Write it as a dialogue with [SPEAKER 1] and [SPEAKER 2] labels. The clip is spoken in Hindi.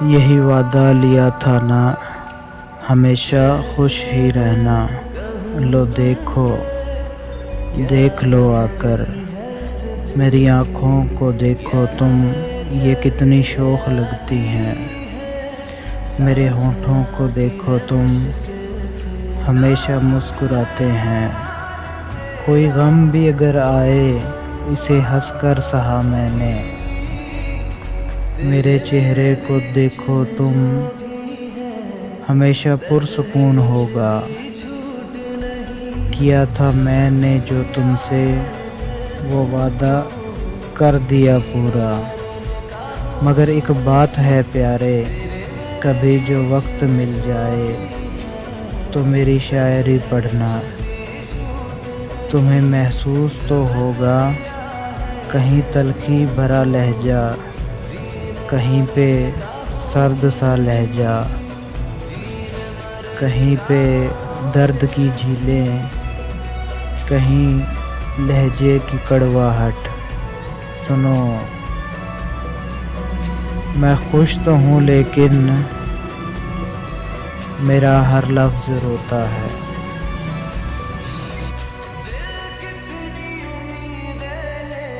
[SPEAKER 1] यही वादा लिया था ना, हमेशा खुश ही रहना। लो देखो, देख लो आकर, मेरी आँखों को देखो तुम, ये कितनी शोख लगती हैं। मेरे होठों को देखो तुम, हमेशा मुस्कुराते हैं। कोई गम भी अगर आए, इसे हंसकर सहा मैंने। मेरे चेहरे को देखो तुम, हमेशा पुरसुकून होगा। किया था मैंने जो तुमसे, वो वादा कर दिया पूरा। मगर एक बात है प्यारे, कभी जो वक्त मिल जाए तो मेरी शायरी पढ़ना। तुम्हें महसूस तो होगा कहीं तलखी भरा लहजा, कहीं पे सर्द सा लहजा, कहीं पे दर्द की झीलें, कहीं लहजे की कड़वाहट। सुनो, मैं खुश तो हूँ लेकिन मेरा हर लफ्ज़ रोता है।